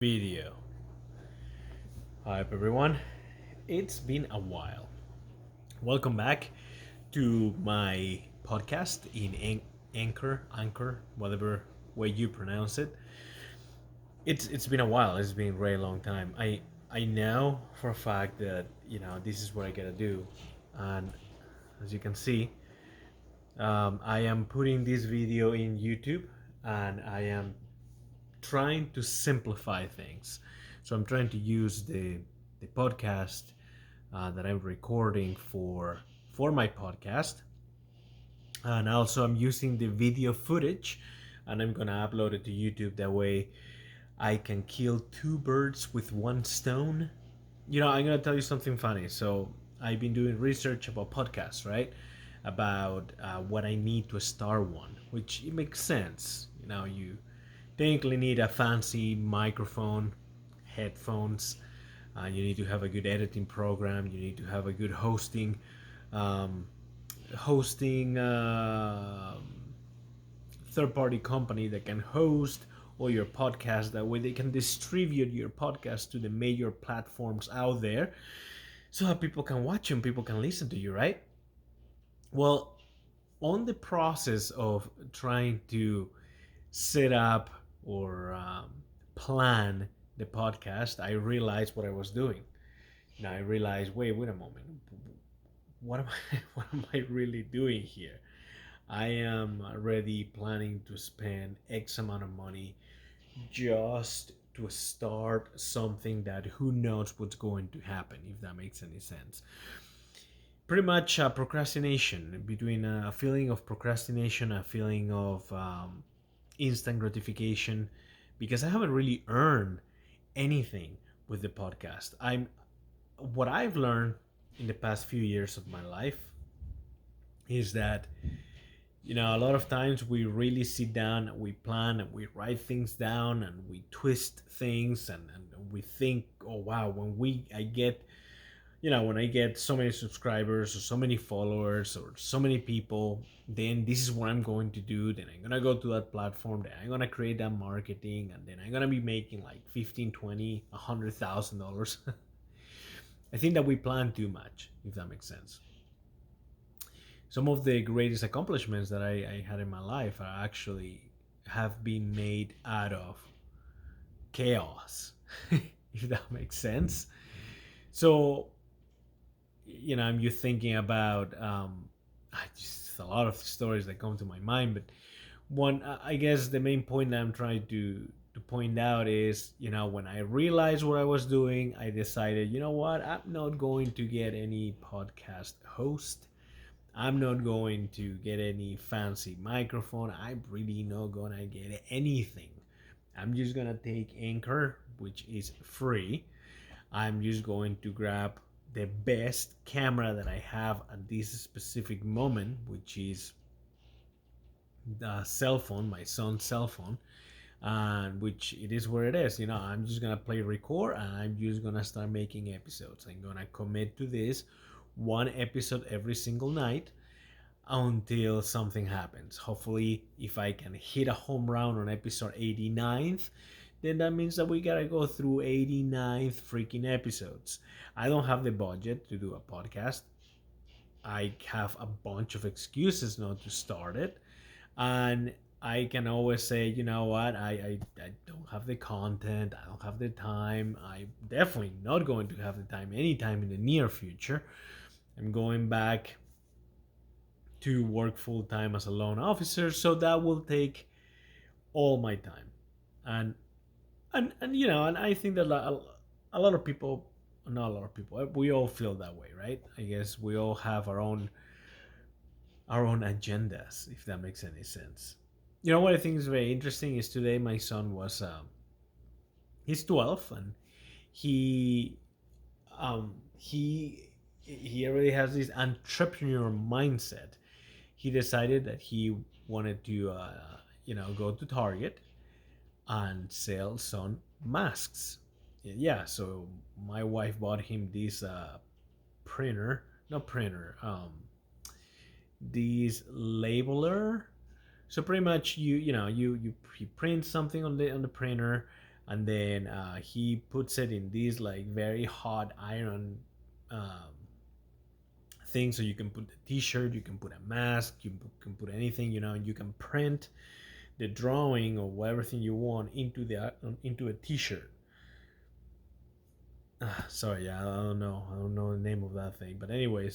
Video. Hi everyone, it's been a while. Welcome back to my podcast in Anchor, whatever way you pronounce it. It's been a while. It's been a very long time. I know for a fact that this is what I gotta do, and as you can see, I am putting this video in YouTube, and I am trying to simplify things. So I'm trying to use the podcast that I'm recording for my podcast, and also I'm using the video footage, and I'm gonna upload it to YouTube. That way, I can kill two birds with one stone. I'm gonna tell you something funny. So I've been doing research about podcasts, right? About what I need to start one, which it makes sense. You technically need a fancy microphone, headphones. You need to have a good editing program. You need to have a good um, hosting third-party company that can host all your podcasts. That way, they can distribute your podcast to the major platforms out there, so that people can watch you and people can listen to you, right? Well, on the process of trying to set up or plan the podcast, I realized what I was doing. Now I realized, wait a moment, what am I, what am I really doing here? I am already planning to spend X amount of money just to start something that who knows what's going to happen, if that makes any sense. Pretty much procrastination, between a feeling of procrastination, a feeling of instant gratification, because I haven't really earned anything with the podcast. What I've learned in the past few years of my life is that a lot of times we really sit down and we plan and we write things down and we twist things, and we think, oh wow, when I get so many subscribers or so many followers or so many people, then this is what I'm going to do. Then I'm gonna go to that platform, then I'm gonna create that marketing, and then I'm gonna be making like 15, 20, $100,000. I think that we plan too much, if that makes sense. Some of the greatest accomplishments that I had in my life are actually have been made out of chaos, if that makes sense. So, I'm you thinking about just a lot of stories that come to my mind, but one, I guess the main point that I'm trying to point out is, when I realized what I was doing, I decided, you know what, I'm not going to get any podcast host. I'm not going to get any fancy microphone. I'm really not gonna get anything. I'm just gonna take Anchor, which is free. I'm just going to grab the best camera that I have at this specific moment, which is the cell phone, my son's cell phone, and which it is where it is. I'm just gonna play record, and I'm just gonna start making episodes. I'm gonna commit to this one episode every single night until something happens. Hopefully, if I can hit a home run on episode 89th, then that means that we gotta go through 89th freaking episodes. I don't have the budget to do a podcast. I have a bunch of excuses not to start it. And I can always say, you know what, I don't have the content, I don't have the time. I'm definitely not going to have the time anytime in the near future. I'm going back to work full time as a loan officer, so that will take all my time. And I think that a lot of people, not a lot of people, we all feel that way, right? I guess we all have our own agendas, if that makes any sense. What I think is very interesting is today my son was he's 12, and he he already has this entrepreneur mindset. He decided that he wanted to go to Target and sell some masks. Yeah, so my wife bought him this printer, not printer, this labeler. So pretty much you print something on the printer, and then he puts it in these like very hot iron um, thing, so you can put a t-shirt, you can put a mask, you can put anything, and you can print the drawing or whatever thing you want into a t-shirt. Sorry, yeah, I don't know the name of that thing, but anyway,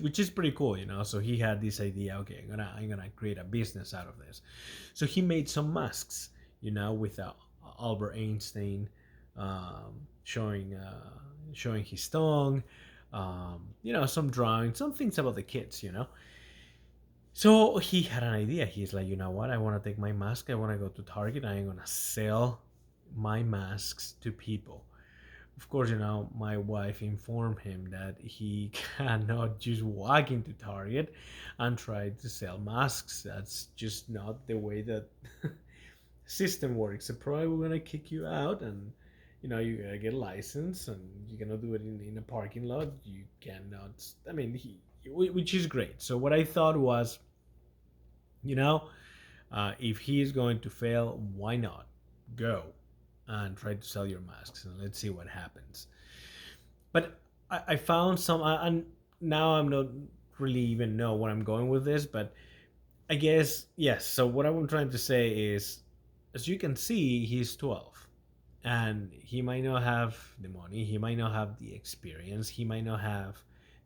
which is pretty cool, so he had this idea, okay, I'm gonna create a business out of this. So he made some masks, with Albert Einstein, showing his tongue, some drawings, some things about the kids. So he had an idea. He's like, you know what? I want to take my mask. I want to go to Target. I'm going to sell my masks to people. Of course, my wife informed him that he cannot just walk into Target and try to sell masks. That's just not the way that system works. So probably we're gonna kick you out, and you gotta get a license, and you cannot do it in a parking lot. You cannot. I mean, which is great. So what I thought was, you know, if he is going to fail, why not go and try to sell your masks, and let's see what happens. But I found some, and now I'm not really even know where I'm going with this, but I guess yes. So what I'm trying to say is, as you can see, he's 12, and he might not have the money, he might not have the experience, he might not have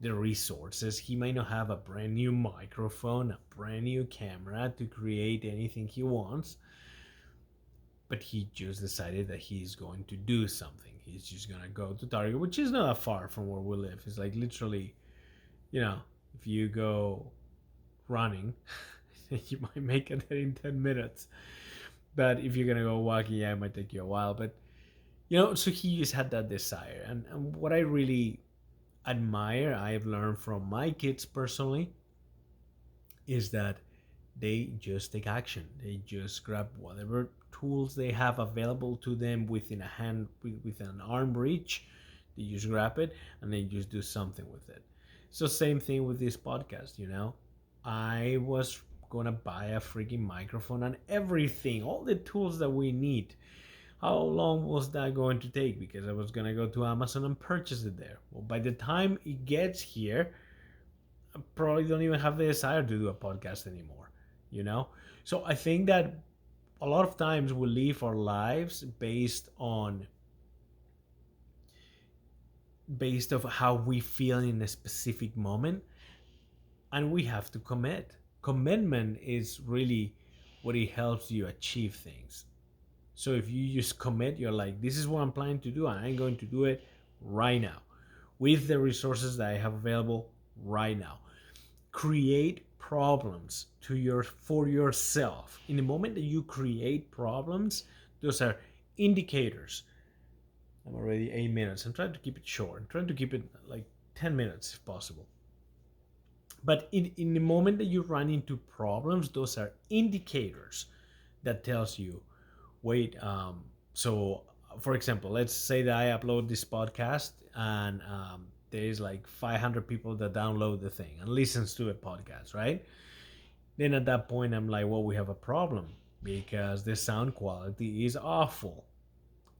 the resources, he might not have a brand new microphone, a brand new camera to create anything he wants. But he just decided that he's going to do something. He's just gonna go to Target, which is not that far from where we live. It's like literally, if you go running, you might make it there in 10 minutes. But if you're gonna go walking, yeah, it might take you a while. But so he just had that desire, and what I really admire, I've learned from my kids personally, is that they just take action. They just grab whatever tools they have available to them within a hand, within an arm reach. They just grab it and they just do something with it. So same thing with this podcast. I was gonna buy a freaking microphone and everything, all the tools that we need. How long was that going to take? Because I was gonna go to Amazon and purchase it there. Well, by the time it gets here, I probably don't even have the desire to do a podcast anymore. So I think that a lot of times we live our lives based of how we feel in a specific moment, and we have to commit. Commitment is really what it helps you achieve things. So if you just commit, you're like, this is what I'm planning to do, and I'm going to do it right now with the resources that I have available right now. Create problems for yourself. In the moment that you create problems, those are indicators. I'm already 8 minutes. I'm trying to keep it short. I'm trying to keep it like 10 minutes if possible. But in the moment that you run into problems, those are indicators that tells you, wait, so for example, let's say that I upload this podcast, and there's like 500 people that download the thing and listens to a podcast, right? Then at that point, I'm like, well, we have a problem because the sound quality is awful.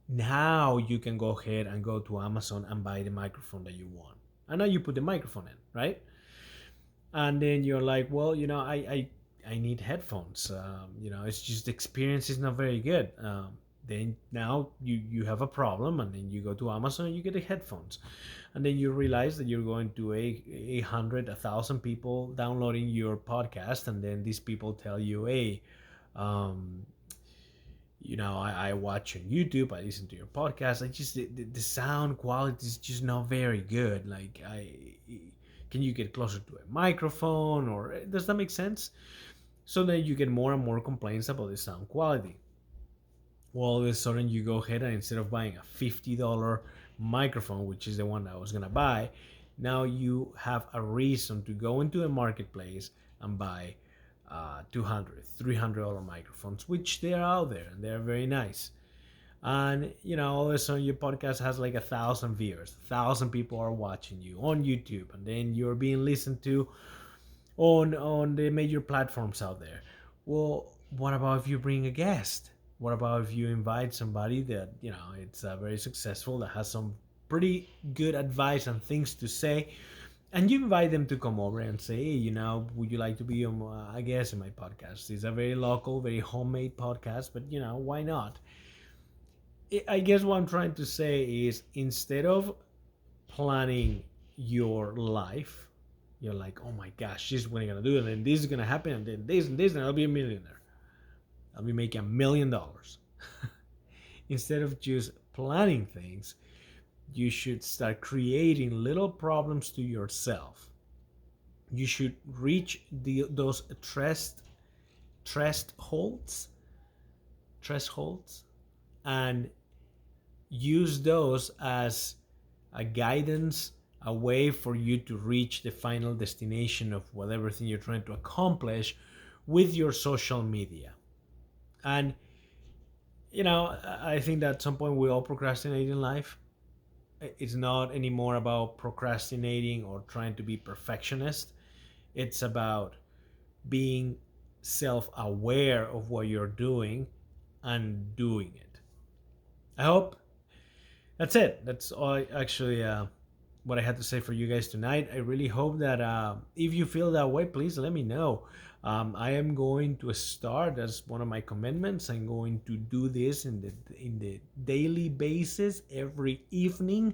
Now you can go ahead and go to Amazon and buy the microphone that you want. And now you put the microphone in, right? And then you're like, well, I need headphones. It's just the experience is not very good. Then now you have a problem, and then you go to Amazon and you get the headphones, and then you realize that you're going to 1,000 people downloading your podcast, and then these people tell you, hey, I watch on YouTube, I listen to your podcast. I just the sound quality is just not very good. Like can you get closer to a microphone, or does that make sense? So then you get more and more complaints about the sound quality. Well, all of a sudden you go ahead and instead of buying a $50 microphone, which is the one that I was gonna buy, now you have a reason to go into a marketplace and buy $200, $300 microphones, which they are out there and they're very nice. And all of a sudden your podcast has like 1,000 viewers, 1,000 people are watching you on YouTube, and then you're being listened to on the major platforms out there. Well, what about if you bring a guest? What about if you invite somebody that, it's very successful, that has some pretty good advice and things to say, and you invite them to come over and say, hey, would you like to be on, I guess, in my podcast? It's a very local, very homemade podcast, but why not? I guess what I'm trying to say is, instead of planning your life, you're like, oh my gosh, this is what I'm gonna do, and then this is gonna happen, and then this and this, and I'll be a millionaire. I'll be making $1 million. Instead of just planning things, you should start creating little problems to yourself. You should reach those thresholds, thresholds, and use those as a guidance, a way for you to reach the final destination of whatever thing you're trying to accomplish with your social media. And I think that at some point we all procrastinate in life. It's not anymore about procrastinating or trying to be perfectionist. It's about being self-aware of what you're doing and doing it. I hope that's it. That's all actually what I had to say for you guys tonight. I really hope that if you feel that way, please let me know. I am going to start, as one of my commitments. I'm going to do this in the daily basis every evening,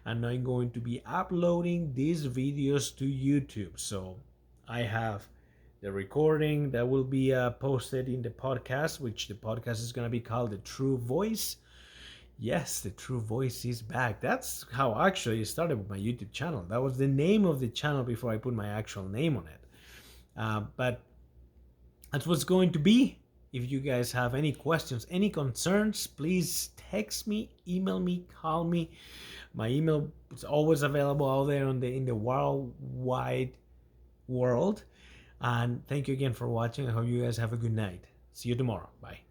and I'm going to be uploading these videos to YouTube. So I have the recording that will be posted in the podcast, which the podcast is going to be called The True Voice. Yes, The True Voice is back. That's how actually it started with my YouTube channel. That was the name of the channel before I put my actual name on it. But that's what's going to be. If you guys have any questions, any concerns, please text me, email me, call me. My email is always available out there in the worldwide world. And thank you again for watching. I hope you guys have a good night. See you tomorrow. Bye.